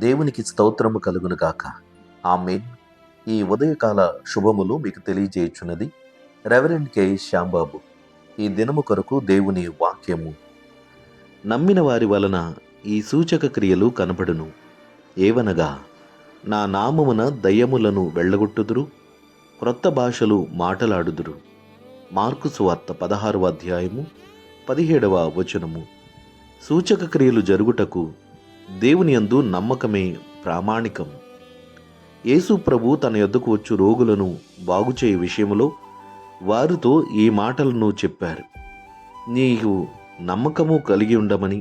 దేవునికి స్తోత్రము కలుగును గాక. ఆమేన్. ఈ ఉదయకాల శుభములు మీకు తెలియజేయుచున్నది రెవరెండ్ కె శ్యాంబాబు. ఈ దినము కొరకు దేవుని వాక్యము. నమ్మిన వారి వలన ఈ సూచక క్రియలు కనబడును. ఏవనగా, నా నామమున దయ్యములను వెళ్ళగొట్టుదురు, క్రొత్త భాషలు మాటలాడుదురు. మార్కు సువార్త 16వ అధ్యాయము 17వ వచనము. సూచక క్రియలు జరుగుటకు దేవుని యందు నమ్మకమే ప్రామాణికం. యేసు ప్రభు తన యొద్దకు వచ్చు రోగులను బాగుచేయ విషయంలో వారితో ఈ మాటలను చెప్పారు. నీవు నమ్మకము కలిగి ఉండమని,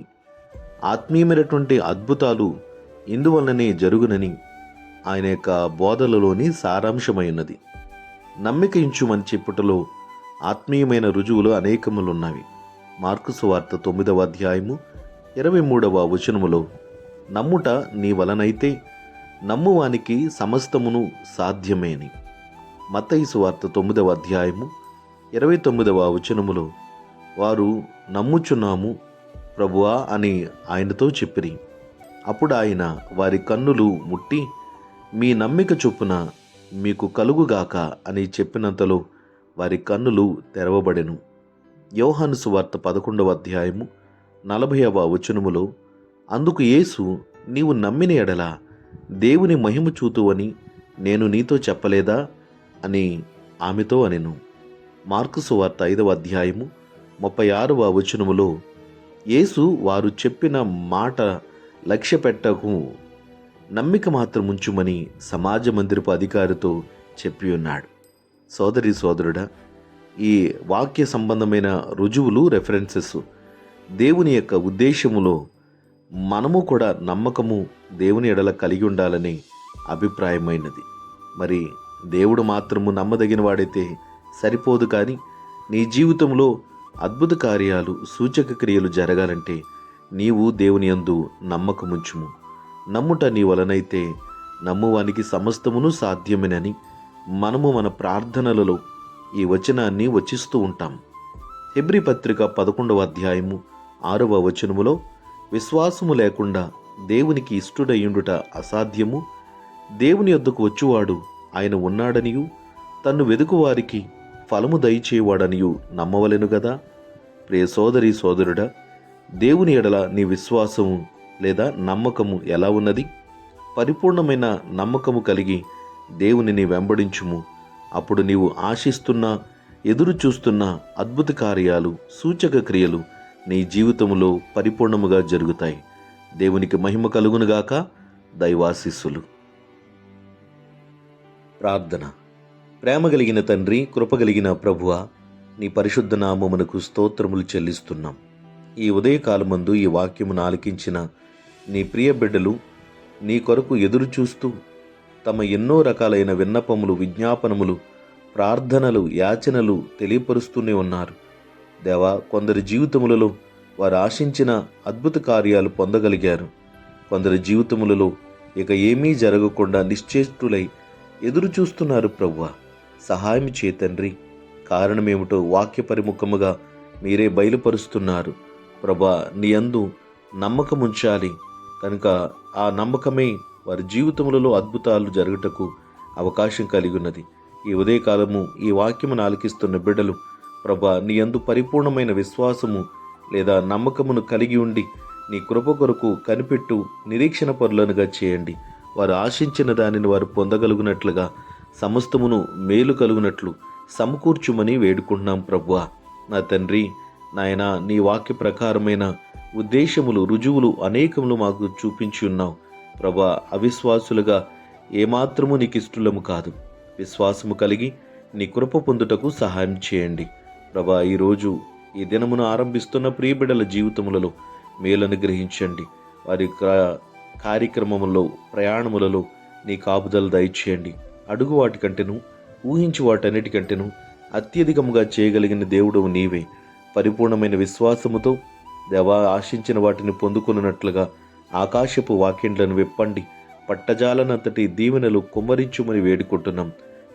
ఆత్మీయమైనటువంటి అద్భుతాలు ఇందువలననే జరుగునని ఆయన యొక్క బోధలలోని సారాంశమైనది. నమ్మిక ఇంచుమని చెప్పుటలో ఆత్మీయమైన రుజువులు అనేకములున్నవి. మార్కు సువార్త 9వ అధ్యాయము 23వ వచనములో, నమ్ముట నీ వలనైతే నమ్మువానికి సమస్తమును సాధ్యమే అని. మత్తయి సువార్త 9వ అధ్యాయము 29వ వచనములో, వారు నమ్ముచున్నాము ప్రభువా అని ఆయనతో చెప్పిరి. అప్పుడు ఆయన వారి కన్నులు ముట్టి, మీ నమ్మిక చొప్పున మీకు కలుగుగాక అని చెప్పినంతలో వారి కన్నులు తెరవబడెను. యోహాను సువార్త 11వ అధ్యాయము 40వ వచనములో, అందుకు యేసు, నీవు నమ్మిన ఎడల దేవుని మహిమ చూతువని నేను నీతో చెప్పలేదా అని ఆమెతో అనెను. మార్కు సువార్త 5వ అధ్యాయము 36వ వచనములో, యేసు వారు చెప్పిన మాట లక్ష్య పెట్టకు, నమ్మిక మాత్రం ఉంచుమని సమాజ మందిరపు అధికారితో చెప్పి ఉన్నాడు. సోదరి సోదరుడా, ఈ వాక్య సంబంధమైన రుజువులు, రెఫరెన్సెస్ దేవుని యొక్క ఉద్దేశములో మనము కూడా నమ్మకము దేవుని ఎడల కలిగి ఉండాలని అభిప్రాయమైనది. మరి దేవుడు మాత్రము నమ్మదగిన వాడైతే సరిపోదు, కానీ నీ జీవితంలో అద్భుత కార్యాలు, సూచక క్రియలు జరగాలంటే నీవు దేవుని యందు నమ్మకముంచుము. నమ్ముట నీ వలనైతే నమ్మువానికి సమస్తమును సాధ్యమేనని మనము మన ప్రార్థనలలో ఈ వచనాన్ని వచిస్తూ ఉంటాం. హెబ్రీ పత్రిక 11వ అధ్యాయము 6వ వచనములో, విశ్వాసము లేకుండా దేవునికి ఇష్టుడయ్యుండుట అసాధ్యము, దేవుని యొద్దకు వచ్చువాడు ఆయన ఉన్నాడనియు తన్ను వెదుకువారికి ఫలము దయచేవాడనియు నమ్మవలెను గదా. ప్రియ సోదరి సోదరుడా, దేవుని ఎడల నీ విశ్వాసము లేదా నమ్మకము ఎలా ఉన్నది? పరిపూర్ణమైన నమ్మకము కలిగి దేవునిని వెంబడించుము. అప్పుడు నీవు ఆశిస్తున్న, ఎదురు చూస్తున్న అద్భుత కార్యాలు, సూచక క్రియలు నీ జీవితంలో పరిపూర్ణముగా జరుగుతాయి. దేవునికి మహిమ కలుగునుగాక. దైవాశీస్సులు. ప్రార్థన. ప్రేమ కలిగిన తండ్రి, కృపగలిగిన ప్రభువా, నీ పరిశుద్ధ నామమునకు స్తోత్రములు చెల్లిస్తున్నాం. ఈ ఉదయకాలమందు ఈ వాక్యమును ఆలకించిన నీ ప్రియ బిడ్డలు నీ కొరకు ఎదురు చూస్తూ తమ ఎన్నో రకాలైన విన్నపములు, విజ్ఞాపనములు, ప్రార్థనలు, యాచనలు తెలియపరుస్తూనే ఉన్నారు. దేవా, కొందరి జీవితములలో వారు ఆశించిన అద్భుత కార్యాలు పొందగలిగారు. కొందరి జీవితములలో ఇక ఏమీ జరగకుండా నిశ్చేష్టులై ఎదురు చూస్తున్నారు. ప్రభువా, సహాయం చేతండ్రి. కారణమేమిటో వాక్య పరిముఖముగా మీరే బయలుపరుస్తున్నారు. ప్రభా, నీ యందు నమ్మకముంచాలి కనుక ఆ నమ్మకమే వారి జీవితములలో అద్భుతాలు జరుగుటకు అవకాశం కలిగి ఉన్నది. ఈ ఉదయకాలము ఈ వాక్యమును ఆలకిస్తున్న బిడ్డలు ప్రభా, నీ యందు పరిపూర్ణమైన విశ్వాసము లేదా నమ్మకమును కలిగి ఉండి నీ కృప కొరకు కనిపెట్టు నిరీక్షణ పరులనుగా చేయండి. వారు ఆశించిన దానిని వారు పొందగలుగునట్లుగా, సమస్తమును మేలు కలుగునట్లు సమకూర్చుమని వేడుకుంటున్నాం. ప్రభువా, నా తండ్రి, నాయన, నీ వాక్య ప్రకారమైన ఉద్దేశములు, రుజువులు అనేకములు మాకు చూపించి ఉన్నావు. ప్రభా, అవిశ్వాసులుగా ఏమాత్రము నీకు ఇష్టలము కాదు. విశ్వాసము కలిగి నీ కృప పొందుటకు సహాయం చేయండి. ప్రభా, ఈరోజు ఈ దినమును ఆరంభిస్తున్న ప్రియబిడల జీవితములలో మేలను గ్రహించండి. వారి కార్యక్రమములలో, ప్రయాణములలో నీ కాపుదల దయచేయండి. అడుగు వాటికంటేను, ఊహించి వాటన్నిటికంటేను అత్యధికముగా చేయగలిగిన దేవుడవు నీవే. పరిపూర్ణమైన విశ్వాసముతో దేవా, ఆశించిన వాటిని పొందుకున్నట్లుగా ఆకాశపు వాకిండ్లను విప్పండి. పట్టజాలనంతటి దీవెనలు కుమ్మరించుమని వేడుకుంటున్నాం.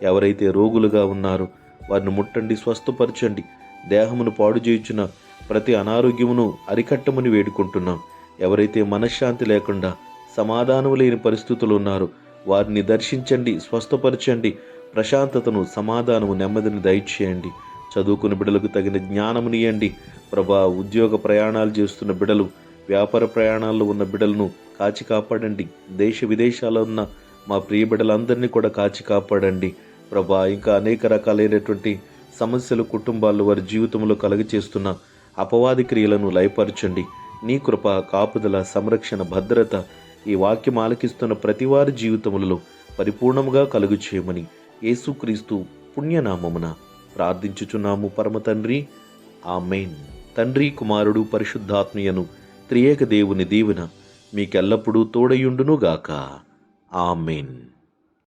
ఎవరైతే రోగులుగా ఉన్నారో వారిని ముట్టండి, స్వస్థపరచండి. దేహమును పాడు చేయుచున్న ప్రతి అనారోగ్యమును అరికట్టమని వేడుకుంటున్నాం. ఎవరైతే మనశ్శాంతి లేకుండా సమాధానం లేని పరిస్థితులు ఉన్నారు, వారిని దర్శించండి, స్వస్థపరచండి. ప్రశాంతతను, సమాధానము, నెమ్మదిని దయచేయండి. చదువుకున్న బిడ్డలకు తగిన జ్ఞానమునియండి ప్రభా. ఉద్యోగ ప్రయాణాలు చేస్తున్న బిడ్డలు, వ్యాపార ప్రయాణాల్లో ఉన్న బిడ్డలను కాచి కాపాడండి. దేశ విదేశాల్లో ఉన్న మా ప్రియ బిడ్డలందరినీ కూడా కాచి కాపాడండి ప్రభా. ఇంకా అనేక రకాలైనటువంటి సమస్యలు కుటుంబాల్లో వారి జీవితంలో కలుగచేస్తున్న అపవాది క్రియలను లయపరచండి. నీ కృప, కాపుదల, సంరక్షణ, భద్రత ఈ వాక్యం ఆలకిస్తున్న ప్రతి వారి జీవితములలో పరిపూర్ణముగా కలుగు చేయమని యేసుక్రీస్తు పుణ్యనామమున ప్రార్థించుచున్నాము పరమ తండ్రి. ఆమేన్. తండ్రి, కుమారుడు, పరిశుద్ధాత్మయను త్రియేక దేవుని దీవెన మీకెల్లప్పుడూ తోడయుండునుగాక. ఆమేన్.